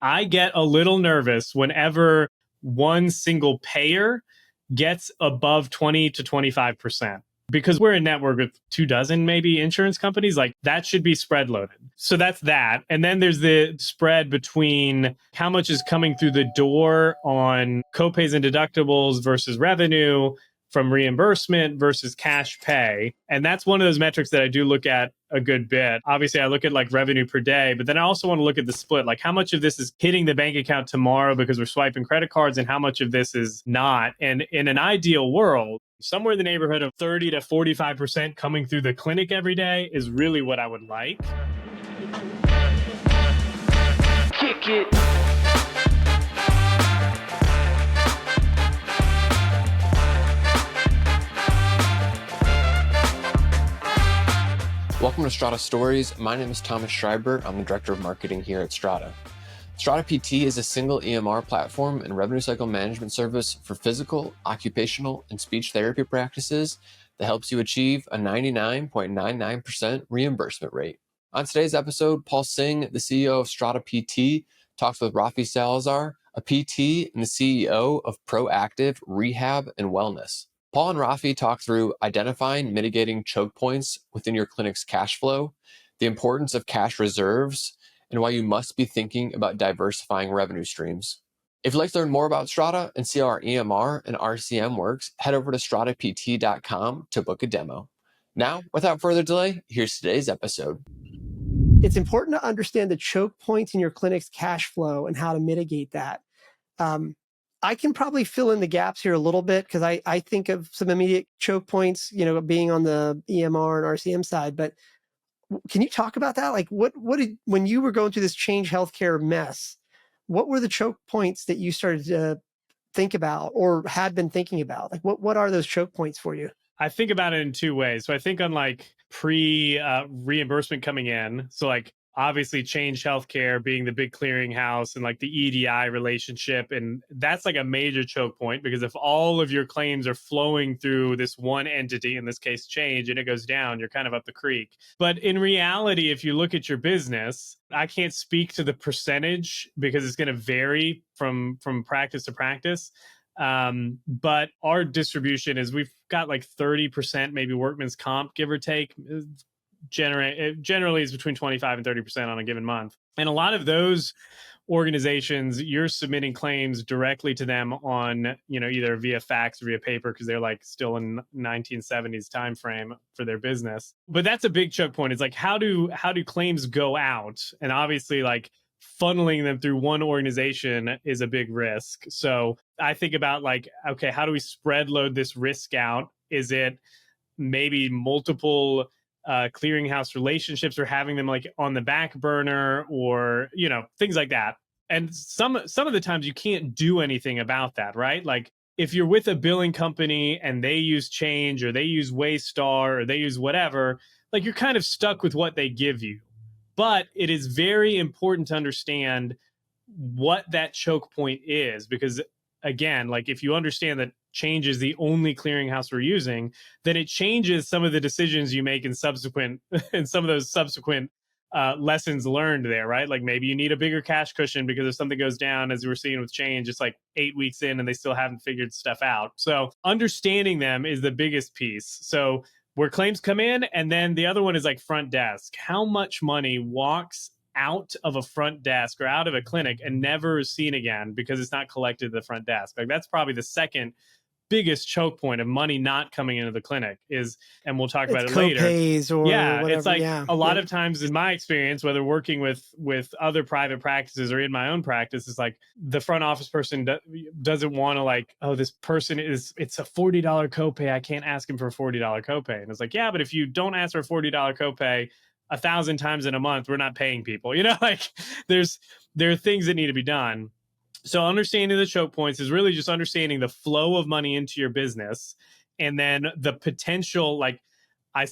I get a little nervous whenever one single payer gets above 20 to 25%. Because we're a network with 24 maybe insurance companies, like that should be spread loaded. So that's that. And then there's the spread between how much is coming through the door on copays and deductibles versus revenue from reimbursement versus cash pay. And that's one of those metrics that I do look at a good bit. Obviously, I look at like revenue per day, but then I also want to look at the split, like how much of this is hitting the bank account tomorrow because we're swiping credit cards and how much of this is not. And in an ideal world, somewhere in the neighborhood of 30 to 45% coming through the clinic every day is really what I would like. Kick it. Welcome to Strata Stories. My name is Thomas Schreiber. I'm the Director of Marketing here at Strata. Strata PT is a single EMR platform and revenue cycle management service for physical, occupational, and speech therapy practices that helps you achieve a 99.99% reimbursement rate. On today's episode, Paul Singh, the CEO of Strata PT, talks with Rafael Salazar, a PT and the CEO of Proactive Rehab and Wellness. Paul and Rafi talk through identifying and mitigating choke points within your clinic's cash flow, the importance of cash reserves, and why you must be thinking about diversifying revenue streams. If you'd like to learn more about Strata and see how our EMR and RCM works, head over to stratapt.com to book a demo. Now, without further delay, here's today's episode. It's important to understand the choke points in your clinic's cash flow and how to mitigate that. I can probably fill in the gaps here a little bit because I think of some immediate choke points, being on the EMR and RCM side. But can you talk about that? Like, when you were going through this Change Healthcare mess, what were the choke points that you started to think about or had been thinking about? Like, what are those choke points for you? I think about it in two ways. So I think on like pre-reimbursement coming in. So like obviously Change Healthcare being the big clearinghouse and like the EDI relationship. And that's like a major choke point because if all of your claims are flowing through this one entity, in this case Change, and it goes down, you're kind of up the creek. But in reality, if you look at your business, I can't speak to the percentage because it's going to vary from practice to practice. But our distribution is we've got like 30% maybe workman's comp, give or take. Generally is between 25 and 30% on a given month. And a lot of those organizations, you're submitting claims directly to them on, either via fax or via paper because they're like still in 1970s timeframe for their business. But that's a big choke point. It's like how do claims go out? And obviously like funneling them through one organization is a big risk. So I think about like, okay, how do we spread load this risk out? Is it maybe multiple clearinghouse relationships or having them like on the back burner or, things like that. And some of the times you can't do anything about that, right? Like if you're with a billing company and they use Change or they use Waystar or they use whatever, like you're kind of stuck with what they give you. But it is very important to understand what that choke point is because again, like if you understand that Change is the only clearinghouse we're using, then it changes some of the decisions you make in subsequent and some of those subsequent lessons learned there, right? Like maybe you need a bigger cash cushion because if something goes down, as we were seeing with Change, it's like 8 weeks in and they still haven't figured stuff out. So understanding them is the biggest piece. So where claims come in, and then the other one is like front desk. How much money walks out of a front desk or out of a clinic and never is seen again because it's not collected at the front desk? Like that's probably the second biggest choke point of money not coming into the clinic is, and we'll talk about it later. Copays or whatever. It's like a lot of times in my experience, whether working with other private practices or in my own practice, is like the front office person doesn't want to like, oh, this person it's a $40 copay. I can't ask him for a $40 copay. And it's like, yeah, but if you don't ask for a $40 copay 1,000 times in a month, we're not paying people. Like there are things that need to be done. So understanding the choke points is really just understanding the flow of money into your business. And then the potential, like I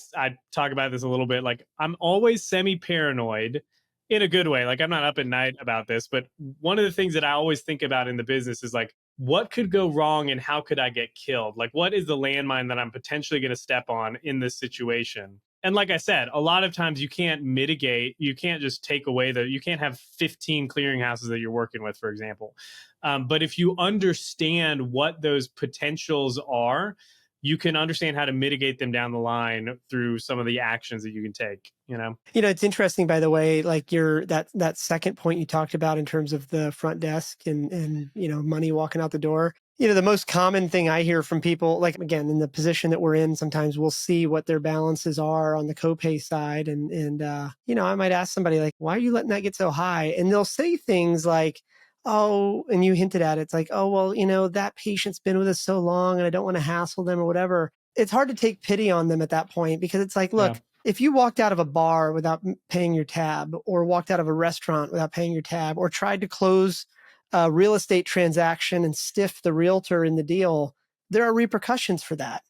talk about this a little bit, like I'm always semi-paranoid in a good way. Like I'm not up at night about this, but one of the things that I always think about in the business is like, what could go wrong and how could I get killed? Like what is the landmine that I'm potentially going to step on in this situation? And like I said, a lot of times you can't mitigate, you can't just take away you can't have 15 clearinghouses that you're working with, for example. But if you understand what those potentials are, you can understand how to mitigate them down the line through some of the actions that you can take, you know? It's interesting, by the way, like that second point you talked about in terms of the front desk and money walking out the door. The most common thing I hear from people, like, again, in the position that we're in, sometimes we'll see what their balances are on the copay side. And I might ask somebody like, why are you letting that get so high? And they'll say things like, oh, and you hinted at it. It's like, oh, well, that patient's been with us so long and I don't want to hassle them or whatever. It's hard to take pity on them at that point, because it's like, look, if you walked out of a bar without paying your tab, or walked out of a restaurant without paying your tab, or tried to close a real estate transaction and stiff the realtor in the deal, there are repercussions for that.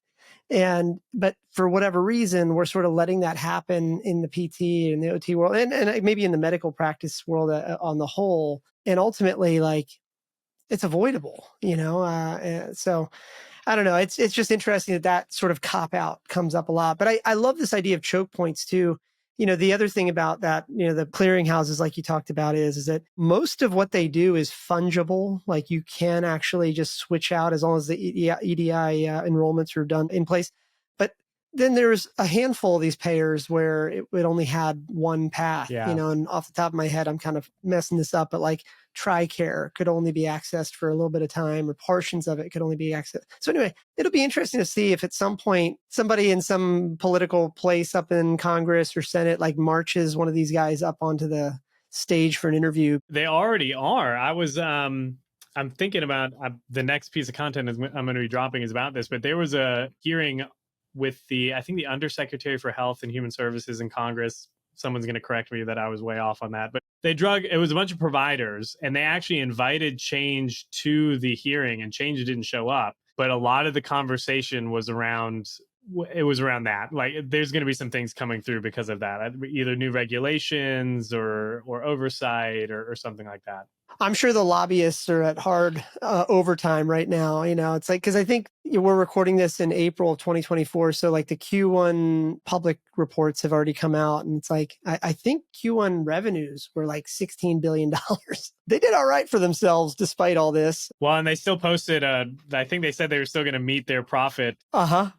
But for whatever reason, we're sort of letting that happen in the PT and the OT world, and maybe in the medical practice world on the whole. And ultimately, like, it's avoidable, so I don't know. It's just interesting that sort of cop out comes up a lot. But I love this idea of choke points too. The other thing about that, the clearinghouses, like you talked about, is that most of what they do is fungible. Like, you can actually just switch out as long as the EDI enrollments are done in place. But then there's a handful of these payers where it only had one path, and off the top of my head, I'm kind of messing this up, but like TRICARE could only be accessed for a little bit of time, or portions of it could only be accessed. So anyway, it'll be interesting to see if at some point somebody in some political place up in Congress or Senate like marches one of these guys up onto the stage for an interview. They already are. I'm thinking about the next piece of content I'm going to be dropping is about this, but there was a hearing with I think the Undersecretary for Health and Human Services in Congress. Someone's going to correct me that I was way off on that, but it was a bunch of providers, and they actually invited Change to the hearing, and Change didn't show up. But a lot of the conversation was around that. Like, there's going to be some things coming through because of that, either new regulations or oversight or something like that. I'm sure the lobbyists are at hard overtime right now. It's like, because I think we're recording this in April of 2024. So like the Q1 public reports have already come out. And it's like, I think Q1 revenues were like $16 billion. They did all right for themselves despite all this. Well, and they still posted, I think they said they were still going to meet their profit. Well,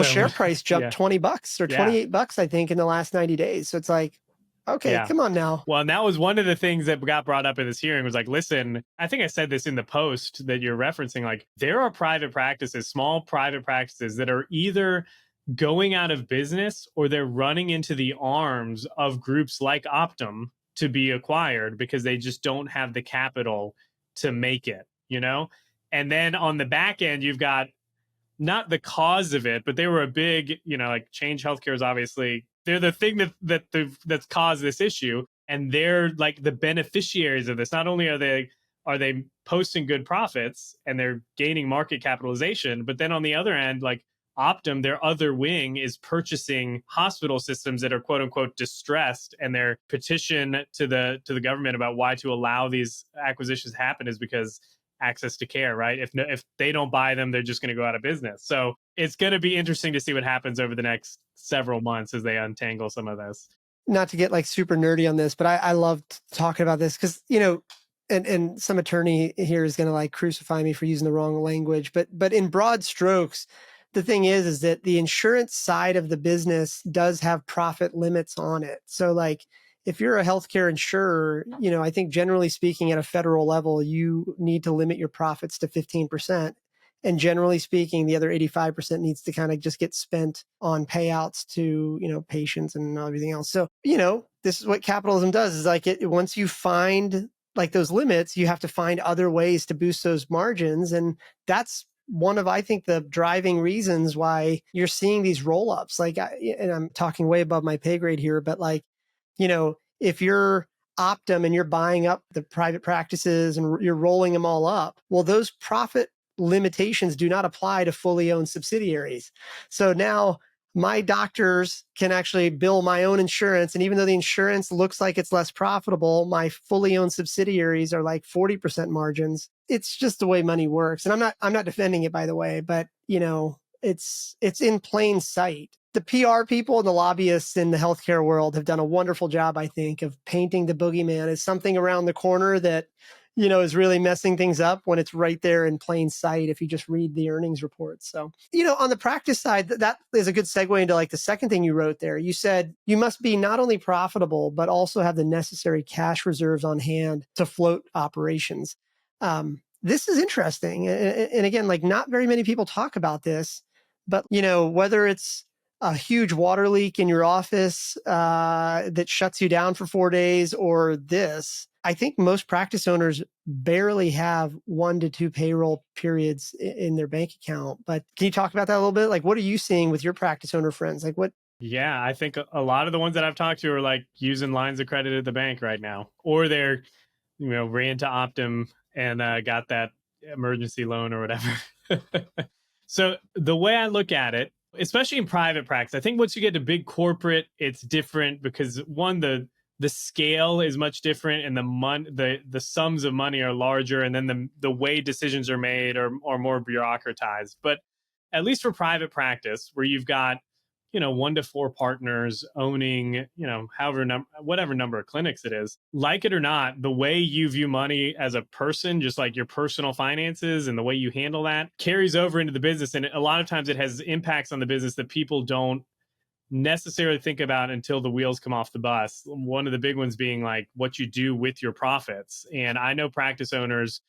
share price jumped $20 or $28, I think, in the last 90 days. So it's like, okay, come on now. Well, and that was one of the things that got brought up in this hearing was like, listen, I think I said this in the post that you're referencing, like, there are private practices, small private practices that are either going out of business or they're running into the arms of groups like Optum to be acquired because they just don't have the capital to make it, And then on the back end, you've got not the cause of it, but they were a big, like Change Healthcare is obviously, they're the thing that's caused this issue, and they're like the beneficiaries of this. Not only are they posting good profits and they're gaining market capitalization, but then on the other end, like Optum, their other wing, is purchasing hospital systems that are quote unquote distressed, and their petition to the government about why to allow these acquisitions happen is because access to care, right? If they don't buy them, they're just going to go out of business. So it's going to be interesting to see what happens over the next several months as they untangle some of this. Not to get like super nerdy on this, but I love talking about this because, and some attorney here is going to like crucify me for using the wrong language, but in broad strokes, the thing is that the insurance side of the business does have profit limits on it. So like, if you're a healthcare insurer, I think generally speaking at a federal level, you need to limit your profits to 15%. And generally speaking, the other 85% needs to kind of just get spent on payouts to, patients and everything else. So, this is what capitalism does, is like once you find like those limits, you have to find other ways to boost those margins. And that's one of, I think, the driving reasons why you're seeing these roll-ups. Like, and I'm talking way above my pay grade here, but like, if you're Optum and you're buying up the private practices and you're rolling them all up, well, those profit limitations do not apply to fully owned subsidiaries. So now my doctors can actually bill my own insurance. And even though the insurance looks like it's less profitable, my fully owned subsidiaries are like 40% margins. It's just the way money works. And I'm not defending it, by the way, but it's in plain sight. The PR people and the lobbyists in the healthcare world have done a wonderful job, I think, of painting the boogeyman as something around the corner that, is really messing things up when it's right there in plain sight if you just read the earnings reports. So, on the practice side, that is a good segue into like the second thing you wrote there. You said you must be not only profitable, but also have the necessary cash reserves on hand to float operations. This is interesting. And again, like not very many people talk about this, but, whether it's a huge water leak in your office that shuts you down for 4 days or this, I think most practice owners barely have 1 to 2 payroll periods in their bank account. But can you talk about that a little bit? Like, what are you seeing with your practice owner friends? Like what? Yeah, I think a lot of the ones that I've talked to are like using lines of credit at the bank right now, or they're, ran to Optum and got that emergency loan or whatever. So the way I look at it, especially in private practice, I think once you get to big corporate, it's different because one, the scale is much different, and the sums of money are larger, and then the way decisions are made are more bureaucratized. But at least for private practice, where you've got 1 to 4 partners owning whatever number of clinics it is, like it or not, the way you view money as a person, just like your personal finances and the way you handle that, carries over into the business, and a lot of times it has impacts on the business that people don't necessarily think about until the wheels come off the bus. One of the big ones being like what you do with your profits. And I know practice owners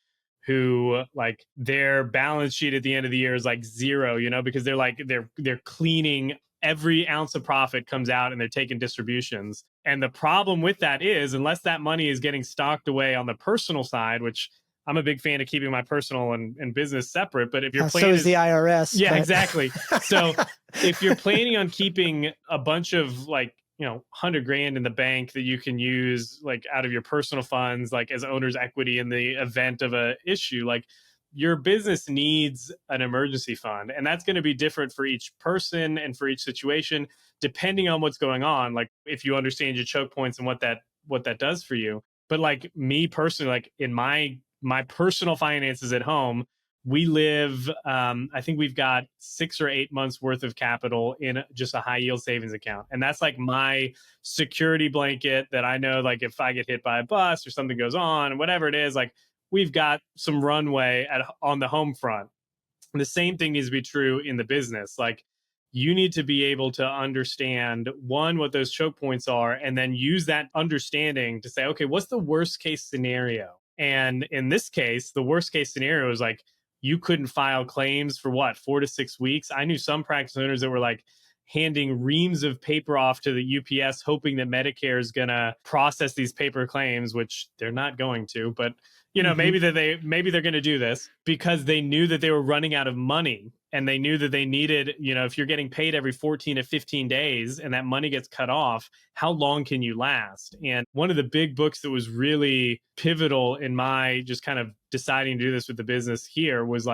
who like their balance sheet at the end of the year is like zero, because they're cleaning every ounce of profit comes out and they're taking distributions. And the problem with that is unless that money is getting stocked away on the personal side, which I'm a big fan of keeping my personal and business separate. But if your plan so is the IRS. Yeah, exactly. So if you're planning on keeping a bunch of like, 100 grand in the bank that you can use like out of your personal funds, like as owner's equity in the event of a issue, like your business needs an emergency fund. And that's going to be different for each person and for each situation, depending on what's going on. Like if you understand your choke points and what that does for you. But like me personally, like in my personal finances at home, we live, I think we've got 6 or 8 months worth of capital in just a high yield savings account. And that's like my security blanket that I know, like if I get hit by a bus or something goes on, whatever it is, like we've got some runway on the home front. And the same thing needs to be true in the business. Like you need to be able to understand one, what those choke points are, and then use that understanding to say, okay, what's the worst case scenario? And in this case, the worst case scenario is like, you couldn't file claims for 4 to 6 weeks. I knew some practice owners that were like handing reams of paper off to the UPS, hoping that Medicare is going to process these paper claims, which they're not going to, but maybe they're going to do this because they knew that they were running out of money, and they knew that they needed, if you're getting paid every 14 to 15 days and that money gets cut off, how long can you last? And one of the big books that was really pivotal in my just kind of deciding to do this with the business here was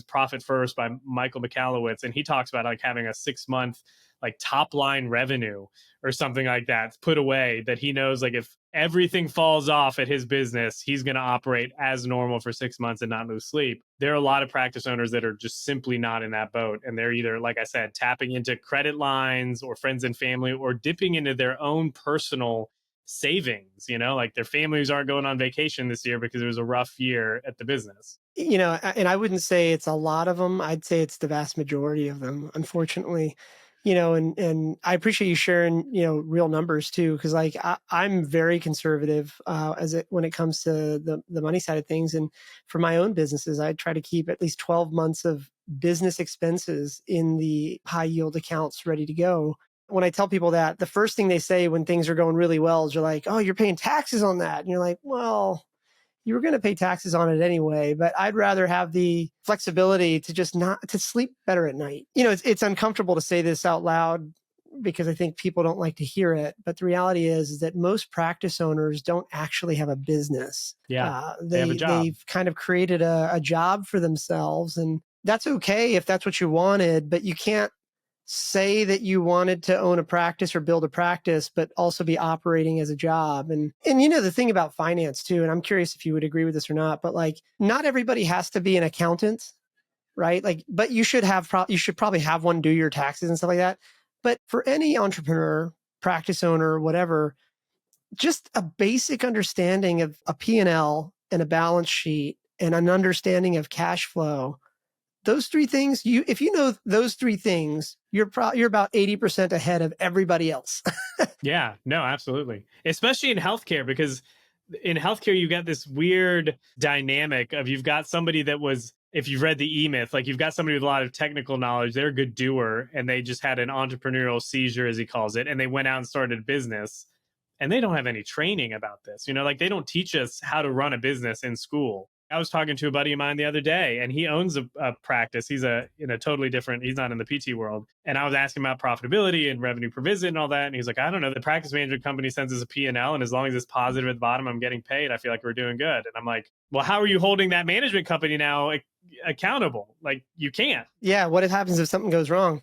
Profit First by Michael Michalowicz. And he talks about like having a 6-month like top line revenue or something like that put away, that he knows like if everything falls off at his business, he's going to operate as normal for 6 months and not lose sleep. There are a lot of practice owners that are just simply not in that boat. And they're either, like I said, tapping into credit lines or friends and family, or dipping into their own personal savings, like their families aren't going on vacation this year because it was a rough year at the business. And I wouldn't say it's a lot of them. I'd say it's the vast majority of them, unfortunately. And I appreciate you sharing, real numbers too, because like I'm very conservative when it comes to the money side of things. And for my own businesses, I try to keep at least 12 months of business expenses in the high yield accounts ready to go. When I tell people that, the first thing they say when things are going really well is you're like, oh, you're paying taxes on that. And you're like, well, you were going to pay taxes on it anyway, but I'd rather have the flexibility to just not to sleep better at night. It's uncomfortable to say this out loud because I think people don't like to hear it. But the reality is that most practice owners don't actually have a business. Yeah, they have a job. They've kind of created a job for themselves, and that's okay if that's what you wanted, but you can't say that you wanted to own a practice or build a practice, but also be operating as a job. And the thing about finance too, and I'm curious if you would agree with this or not, but like not everybody has to be an accountant, right? Like, but you should probably have one do your taxes and stuff like that. But for any entrepreneur, practice owner, whatever, just a basic understanding of a P&L and a balance sheet and an understanding of cash flow, those three things, if you know those three things, you're about 80% ahead of everybody else. Yeah, no, absolutely. Especially in healthcare, because in healthcare, you got this weird dynamic of you've got somebody that was, if you've read the E-Myth, like you've got somebody with a lot of technical knowledge, they're a good doer, and they just had an entrepreneurial seizure, as he calls it, and they went out and started a business, and they don't have any training about this. Like they don't teach us how to run a business in school. I was talking to a buddy of mine the other day, and he owns a practice. He's in a totally different, he's not in the PT world. And I was asking about profitability and revenue per visit and all that. And he's like, I don't know, the practice management company sends us a P&L, and as long as it's positive at the bottom, I'm getting paid. I feel like we're doing good. And I'm like, well, how are you holding that management company now accountable? Like, you can't. Yeah. What happens if something goes wrong?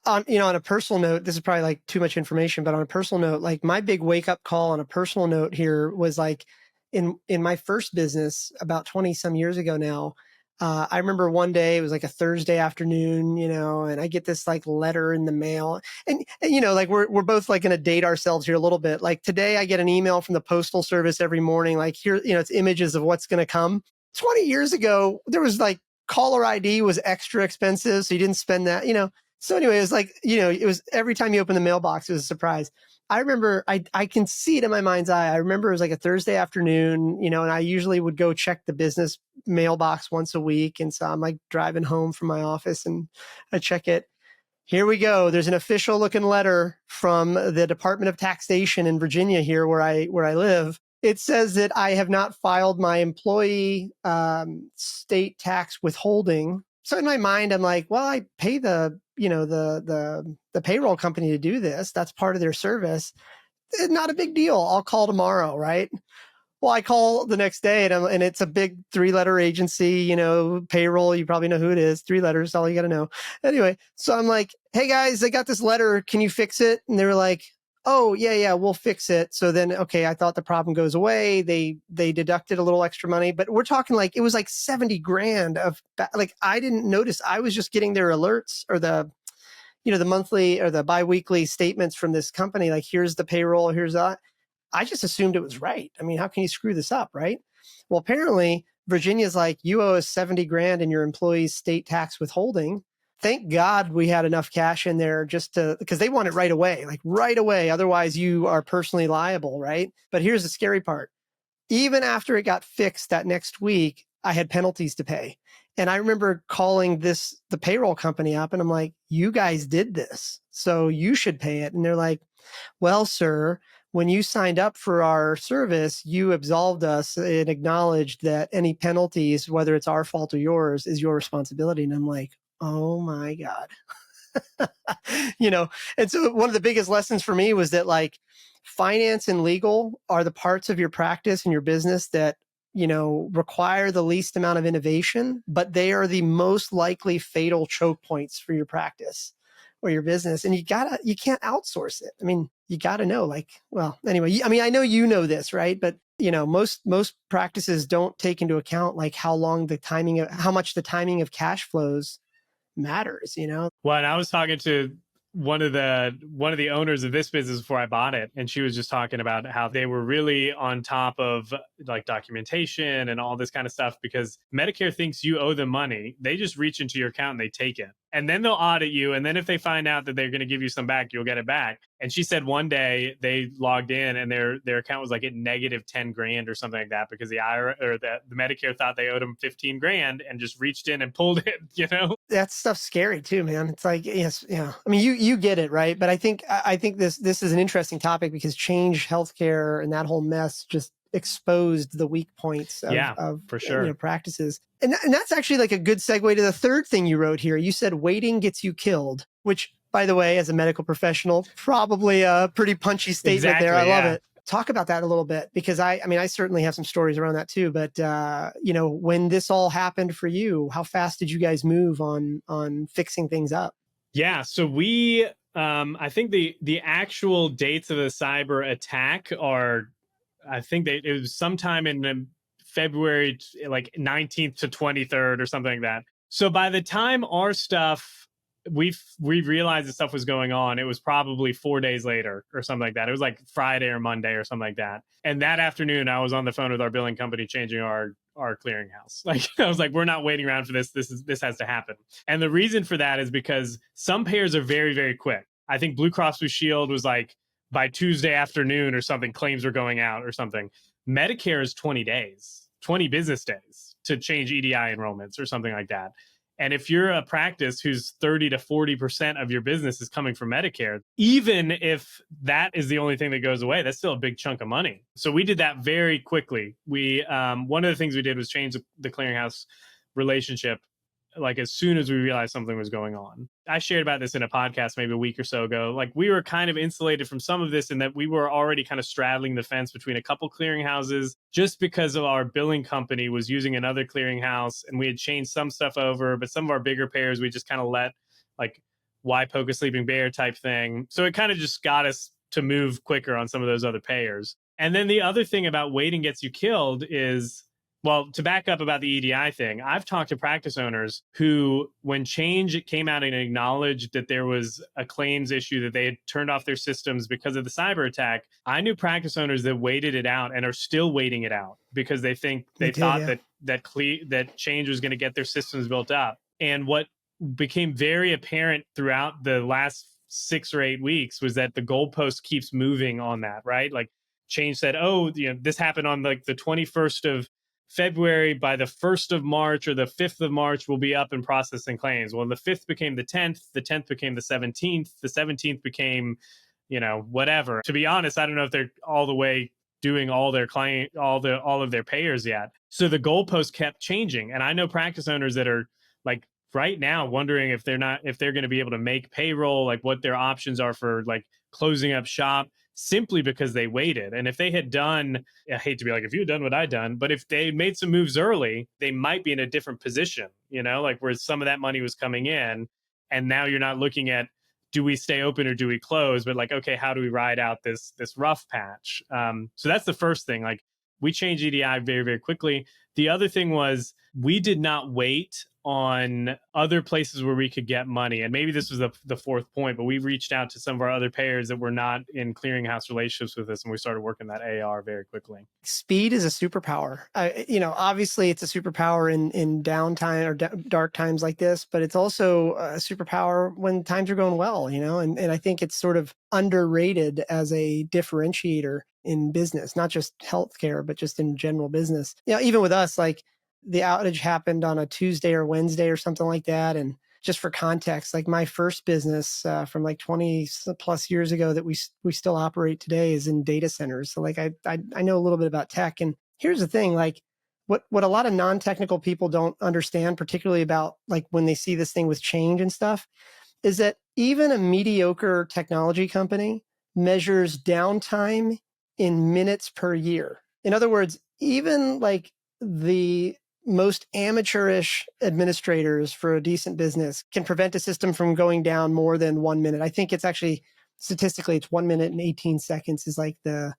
On a personal note, this is probably like too much information, but on a personal note, like my big wake up call on a personal note here was like in my first business about 20 some years ago now. I remember one day, it was like a Thursday afternoon, and I get this like letter in the mail, and like we're both like going to date ourselves here a little bit. Like today I get an email from the postal service every morning, like here, it's images of what's going to come. 20 years ago, there was like caller ID was extra expensive. So you didn't spend that, So anyway, it was like, it was every time you open the mailbox, it was a surprise. I remember, I can see it in my mind's eye. I remember it was like a Thursday afternoon, and I usually would go check the business mailbox once a week. And so I'm like driving home from my office and I check it. Here we go. There's an official looking letter from the Department of Taxation in Virginia here where I live. It says that I have not filed my employee state tax withholding. So in my mind, I'm like, well, I pay the payroll company to do this. That's part of their service. Not a big deal. I'll call tomorrow, right? Well, I call the next day and it's a big 3-letter agency, payroll. You probably know who it is. 3 letters, all you got to know. Anyway, so I'm like, hey guys, I got this letter. Can you fix it? And they were like, oh, yeah, we'll fix it. So then, okay, I thought the problem goes away. They deducted a little extra money, but we're talking like, it was like 70 grand of, like, I didn't notice. I was just getting their alerts or the monthly or the biweekly statements from this company. Like, here's the payroll, here's that. I just assumed it was right. I mean, how can you screw this up, right? Well, apparently Virginia's like, you owe us 70 grand in your employee's state tax withholding. Thank God we had enough cash in there because they want it right away, like right away. Otherwise you are personally liable, right? But here's the scary part. Even after it got fixed that next week, I had penalties to pay. And I remember calling the payroll company up and I'm like, you guys did this, so you should pay it. And they're like, well, sir, when you signed up for our service, you absolved us and acknowledged that any penalties, whether it's our fault or yours, is your responsibility. And I'm like, oh my God. And so one of the biggest lessons for me was that like finance and legal are the parts of your practice and your business that, require the least amount of innovation, but they are the most likely fatal choke points for your practice or your business. And you can't outsource it. I mean, you got to know, like, well, anyway, I mean, I know you know this, right? But most practices don't take into account like how much the timing of cash flows matters. Well, and I was talking to one of the owners of this business before I bought it, and she was just talking about how they were really on top of like documentation and all this kind of stuff, because Medicare thinks you owe them money. They just reach into your account and they take it, and then they'll audit you, and then if they find out that they're going to give you some back, you'll get it back. And she said one day they logged in and their account was like at negative 10 grand or something like that, because the IRS or the Medicare thought they owed them 15 grand and just reached in and pulled it. That stuff's scary too, man. It's like, yes, yeah. I mean, you get it, right? But I think this is an interesting topic because Change Healthcare and that whole mess just exposed the weak points of for sure, practices. And that's actually like a good segue to the third thing you wrote here. You said waiting gets you killed, which, by the way, as a medical professional, probably a pretty punchy statement there. I love it. Talk about that a little bit, because I certainly have some stories around that too. But when this all happened for you, how fast did you guys move on fixing things up? Yeah, so we I think the actual dates of the cyber attack are, I think it was sometime in February, like 19th to 23rd or something like that. So by the time our stuff we realized that stuff was going on. It was probably 4 days later or something like that. It was like Friday or Monday or something like that. And that afternoon, I was on the phone with our billing company changing our clearinghouse. Like, I was like, we're not waiting around for this. This has to happen. And the reason for that is because some payers are very, very quick. I think Blue Cross Blue Shield was like by Tuesday afternoon or something, claims were going out or something. Medicare is 20 days, 20 business days to change EDI enrollments or something like that. And if you're a practice whose 30 to 40% of your business is coming from Medicare, even if that is the only thing that goes away, that's still a big chunk of money. So we did that very quickly. We one of the things we did was change the clearinghouse relationship like as soon as we realized something was going on. I shared about this in a podcast maybe a week or so ago. Like, we were kind of insulated from some of this in that we were already kind of straddling the fence between a couple clearinghouses just because of our billing company was using another clearinghouse, and we had changed some stuff over, but some of our bigger payers we just kind of let, like, why poke a sleeping bear type thing. So it kind of just got us to move quicker on some of those other payers. And then the other thing about waiting gets you killed is, well, to back up about the EDI thing, I've talked to practice owners who, when change came out and acknowledged that there was a claims issue, that they had turned off their systems because of the cyber attack, I knew practice owners that waited it out and are still waiting it out because they thought that change was going to get their systems built up. And what became very apparent throughout the last 6 or 8 weeks was that the goalpost keeps moving on that, right? Like, change said, oh, this happened on like the 21st of February. By the 1st of March or the 5th of March, we'll be up and processing claims. Well, the 5th became the 10th became the 17th, the 17th became, whatever. To be honest, I don't know if they're all the way doing all their all of their payers yet. So the goalpost kept changing. And I know practice owners that are like right now wondering if they're going to be able to make payroll, like what their options are for like closing up shop, simply because they waited. And if they had done, I hate to be like, if you had done what I'd done, but if they made some moves early, they might be in a different position, like where some of that money was coming in. And now you're not looking at, do we stay open or do we close? But like, okay, how do we ride out this rough patch? So that's the first thing. Like, we changed EDI very, very quickly. The other thing was, we did not wait on other places where we could get money. And maybe this was the fourth point, but we reached out to some of our other payers that were not in clearinghouse relationships with us, and we started working that AR very quickly. Speed is a superpower. Obviously it's a superpower in downtime or dark times like this, but it's also a superpower when times are going well, and I think it's sort of underrated as a differentiator in business, not just healthcare, but just in general business. Even with us, like, the outage happened on a Tuesday or Wednesday or something like that. And just for context, like, my first business from like 20 plus years ago that we still operate today is in data centers. So like, I know a little bit about tech. And here's the thing, like, what a lot of non-technical people don't understand, particularly about like when they see this thing with change and stuff, is that even a mediocre technology company measures downtime in minutes per year. In other words, even like the most amateurish administrators for a decent business can prevent a system from going down more than 1 minute. I think it's actually, statistically, it's 1 minute and 18 seconds is like the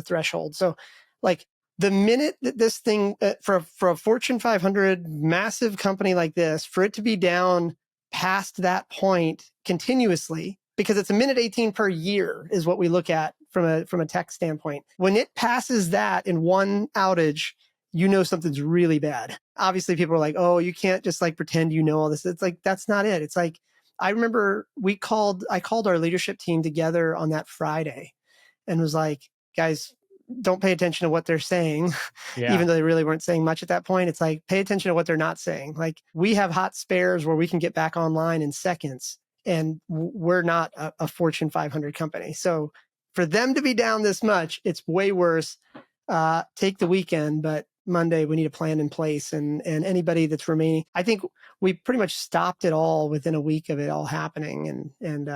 threshold. So like, the minute that this thing for a Fortune 500 massive company like this, for it to be down past that point continuously, because it's 1:18 per year is what we look at from a tech standpoint. When it passes that in one outage, something's really bad. Obviously, people are like, oh, you can't just like pretend all this. It's like, that's not it. It's like, I remember I called our leadership team together on that Friday and was like, guys, don't pay attention to what they're saying, even though they really weren't saying much at that point. It's like, pay attention to what they're not saying. Like, we have hot spares where we can get back online in seconds, and we're not a Fortune 500 company. So for them to be down this much, it's way worse. Take the weekend, but Monday we need a plan in place, and anybody that's remaining, I think we pretty much stopped it all within a week of it all happening and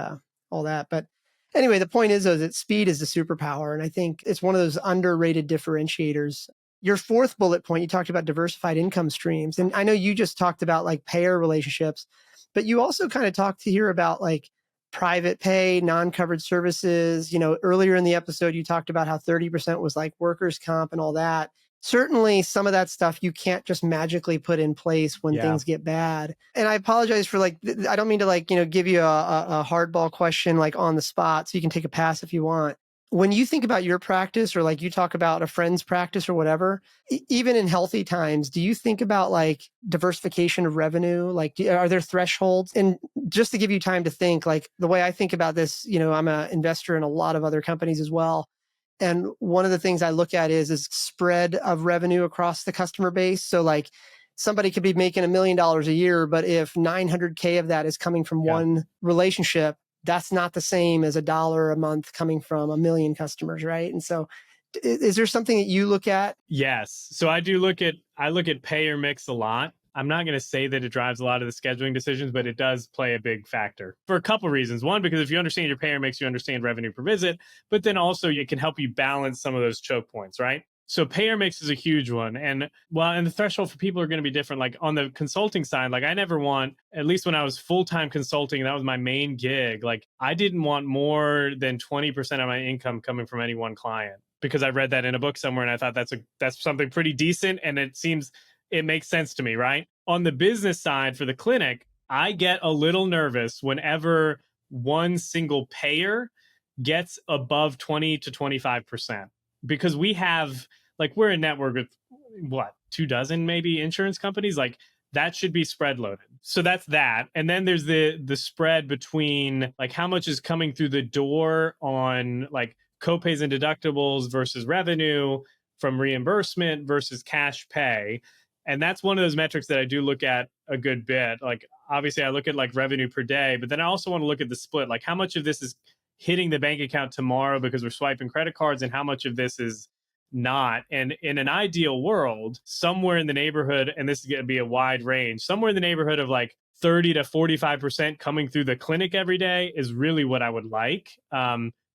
all that. But anyway, the point is though, that speed is the superpower, and I think it's one of those underrated differentiators. Your fourth bullet point, you talked about diversified income streams, and I know you just talked about like payer relationships, but you also kind of talked here about like private pay, non-covered services. Earlier in the episode, you talked about how 30% was like workers' comp and all that. certainly some of that stuff you can't just magically put in place when things get bad. And I apologize for like, I don't mean to like, give you a hardball question like on the spot, so you can take a pass if you want. When you think about your practice, or like you talk about a friend's practice or whatever, even in healthy times, do you think about like diversification of revenue? Like, are there thresholds? And just to give you time to think, like the way I think about this, I'm an investor in a lot of other companies as well. And one of the things I look at is spread of revenue across the customer base. So like somebody could be making $1 million a year, but if 900K of that is coming from one relationship, that's not the same as $1 a month coming from 1 million customers, right? And so is there something that you look at? Yes. So I look at payer mix a lot. I'm not going to say that it drives a lot of the scheduling decisions, but it does play a big factor for a couple of reasons. One, because if you understand your payer mix, you understand revenue per visit, but then also it can help you balance some of those choke points, right? So payer mix is a huge one. And the threshold for people are going to be different. Like on the consulting side, like I never want, at least when I was full-time consulting, that was my main gig. Like I didn't want more than 20% of my income coming from any one client, because I read that in a book somewhere and I thought that's something pretty decent. And it makes sense to me, right? On the business side for the clinic, I get a little nervous whenever one single payer gets above 20 to 25%, because we're a network with what, 24 maybe insurance companies. Like that should be spread loaded. So that's that. And then there's the spread between like how much is coming through the door on like copays and deductibles versus revenue from reimbursement versus cash pay. And that's one of those metrics that I do look at a good bit. Like obviously I look at like revenue per day, but then I also want to look at the split, like how much of this is hitting the bank account tomorrow because we're swiping credit cards and how much of this is not. And in an ideal world, somewhere in the neighborhood, and this is going to be a wide range, somewhere in the neighborhood of like 30 to 45% coming through the clinic every day is really what I would like.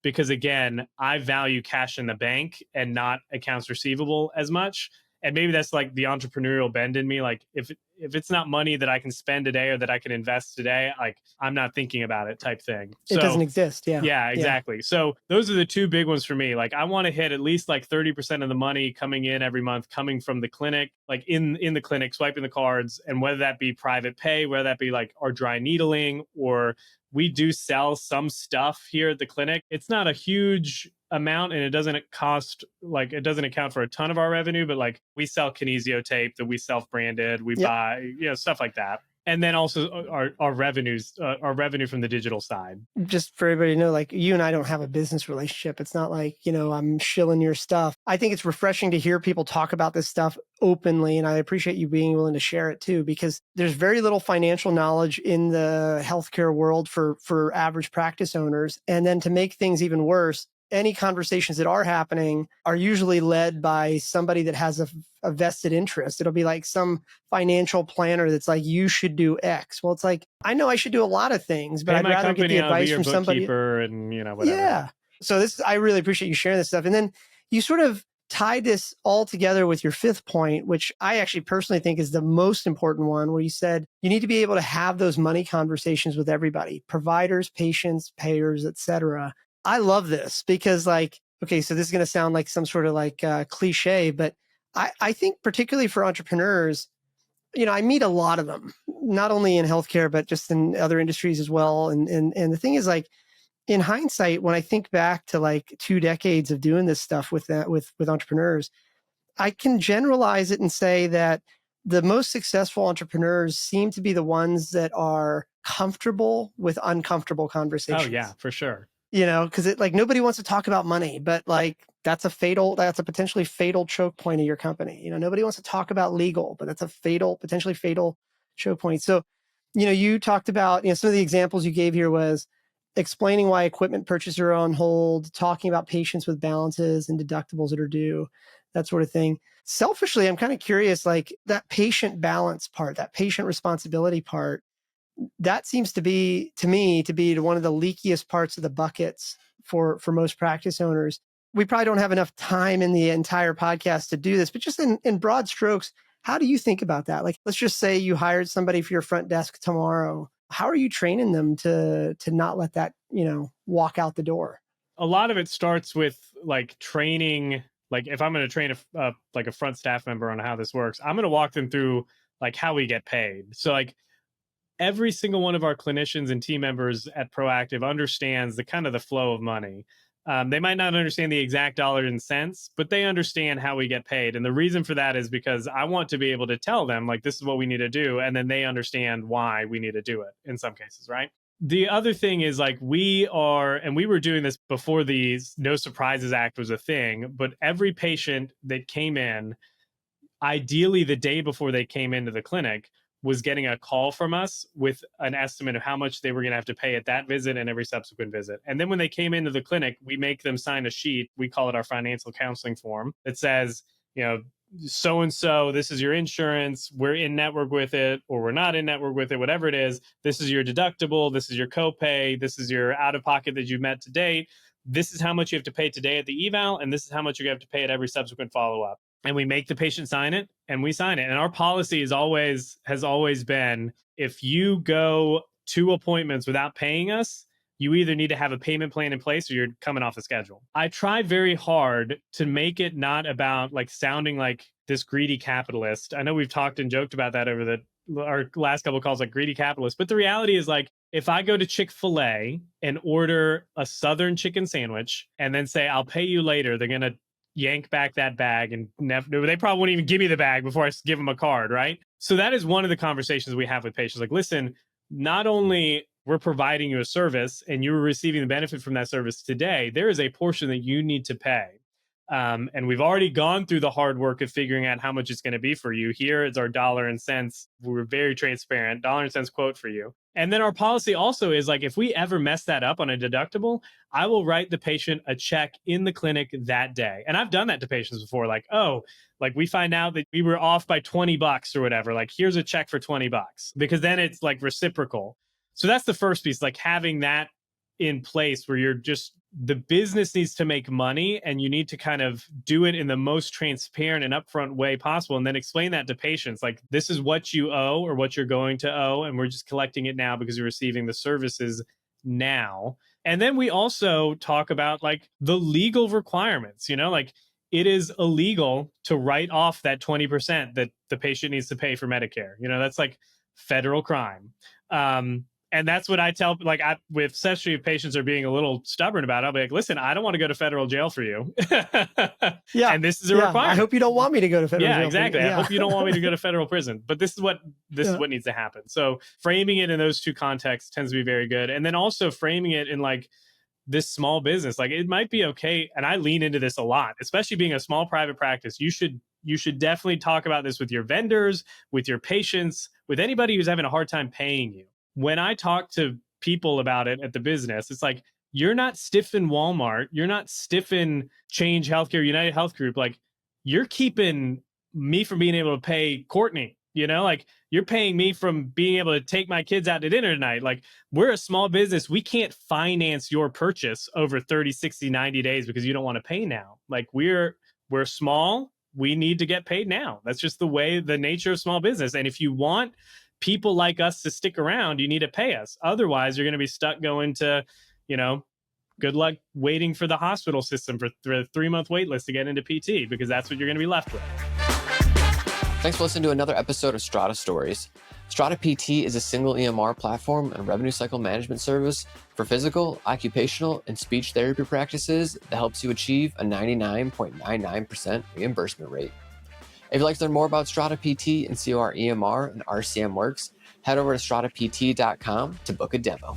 Because again, I value cash in the bank and not accounts receivable as much. And maybe that's like the entrepreneurial bend in me. Like if it's not money that I can spend today or that I can invest today, like I'm not thinking about it type thing. It doesn't exist. Yeah. Yeah, exactly. Yeah. So those are the two big ones for me. Like I want to hit at least like 30% of the money coming in every month, coming from the clinic, like in the clinic, swiping the cards. And whether that be private pay, whether that be like our dry needling, or we do sell some stuff here at the clinic. It's not a huge amount and it doesn't account for a ton of our revenue, but like we sell kinesio tape that we self-branded, we buy, stuff like that. And then also our revenue from the digital side. Just for everybody to know, like you and I don't have a business relationship. It's not like, I'm shilling your stuff. I think it's refreshing to hear people talk about this stuff openly. And I appreciate you being willing to share it too, because there's very little financial knowledge in the healthcare world for average practice owners. And then to make things even worse, any conversations that are happening are usually led by somebody that has a vested interest. It'll be like some financial planner that's like, you should do X. Well, it's like, I know I should do a lot of things, but I'd rather get the advice from somebody. And whatever. Yeah. So I really appreciate you sharing this stuff. And then you sort of tie this all together with your fifth point, which I actually personally think is the most important one, where you said you need to be able to have those money conversations with everybody, providers, patients, payers, et cetera. I love this because okay, so this is going to sound like some sort of cliche, but I think particularly for entrepreneurs, I meet a lot of them, not only in healthcare, but just in other industries as well. And the thing is, like, in hindsight, when I think back to like 2 decades of doing this stuff with entrepreneurs, I can generalize it and say that the most successful entrepreneurs seem to be the ones that are comfortable with uncomfortable conversations. Oh yeah, for sure. Because nobody wants to talk about money, but that's a potentially fatal choke point of your company. Nobody wants to talk about legal, but that's a potentially fatal choke point. So, you talked about, some of the examples you gave here was explaining why equipment purchases are on hold, talking about patients with balances and deductibles that are due, that sort of thing. Selfishly, I'm kind of curious, like that patient balance part, that patient responsibility part, that seems to me to be one of the leakiest parts of the buckets for most practice owners. We probably don't have enough time in the entire podcast to do this, but just in broad strokes, how do you think about that? Like, let's just say you hired somebody for your front desk tomorrow. How are you training them to not let that, walk out the door? A lot of it starts with like training like if I'm going to train like a front staff member on how this works, I'm going to walk them through like how we get paid. So like every single one of our clinicians and team members at Proactive understands the kind of the flow of money. They might not understand the exact dollars and cents, but they understand how we get paid. And the reason for that is because I want to be able to tell them, like, this is what we need to do. And then they understand why we need to do it in some cases, right? The other thing is like we were doing this before the No Surprises Act was a thing, but every patient that came in, ideally the day before they came into the clinic, was getting a call from us with an estimate of how much they were going to have to pay at that visit and every subsequent visit. And then when they came into the clinic, we make them sign a sheet. We call it our financial counseling form that says, you know, so-and-so, this is your insurance, we're in network with it, or we're not in network with it, whatever it is. This is your deductible, this is your copay, this is your out-of-pocket that you've met to date. This is how much you have to pay today at the eval, and this is how much you have to pay at every subsequent follow-up. And we make the patient sign it, and we sign it. And our policy has always been, if you go 2 appointments without paying us, you either need to have a payment plan in place or you're coming off the schedule. I try very hard to make it not about like sounding like this greedy capitalist. I know we've talked and joked about that over our last couple of calls, like greedy capitalist. But the reality is, like, if I go to Chick-fil-A and order a Southern chicken sandwich and then say, I'll pay you later, they're going to yank back that bag and they probably won't even give me the bag before I give them a card, right? So that is one of the conversations we have with patients. Like, listen, not only we're providing you a service and you're receiving the benefit from that service today, there is a portion that you need to pay. And we've already gone through the hard work of figuring out how much it's going to be for you. Here is our dollar and cents. We're very transparent, dollar and cents quote for you. And then our policy also is like, if we ever mess that up on a deductible, I will write the patient a check in the clinic that day. And I've done that to patients before, like, oh, like we find out that we were off by $20 or whatever, like here's a check for $20, because then it's like reciprocal. So that's the first piece, like having that in place where you're just, the business needs to make money and you need to kind of do it in the most transparent and upfront way possible. And then explain that to patients, like, this is what you owe or what you're going to owe. And we're just collecting it now because you're receiving the services now. And then we also talk about like the legal requirements, you know, like it is illegal to write off that 20% that the patient needs to pay for Medicare. You know, that's like federal crime. And that's what I tell, like, especially if patients are being a little stubborn about it, I'll be like, listen, I don't want to go to federal jail for you. Yeah. And this is a requirement. I hope you don't want me to go to federal jail. Yeah, exactly. Yeah. I hope you don't want me to go to federal prison. But this is what needs to happen. So framing it in those two contexts tends to be very good. And then also framing it in like this small business, like it might be okay. And I lean into this a lot, especially being a small private practice. You should definitely talk about this with your vendors, with your patients, with anybody who's having a hard time paying you. When I talk to people about it at the business, it's like, you're not stiffing Walmart. You're not stiffing Change Healthcare, United Health Group. Like, you're keeping me from being able to pay Courtney, you know, like you're paying me from being able to take my kids out to dinner tonight. Like, we're a small business. We can't finance your purchase over 30, 60, 90 days because you don't want to pay now. Like, we're small. We need to get paid now. That's just the nature of small business. And if you want people like us to stick around, you need to pay us. Otherwise, you're going to be stuck going to, you know, good luck waiting for the hospital system for the 3-month wait list to get into PT, because that's what you're going to be left with. Thanks for listening to another episode of Strata Stories. Strata PT is a single EMR platform and revenue cycle management service for physical, occupational, and speech therapy practices that helps you achieve a 99.99% reimbursement rate. If you'd like to learn more about Strata PT and see how our EMR and RCM works, head over to stratapt.com to book a demo.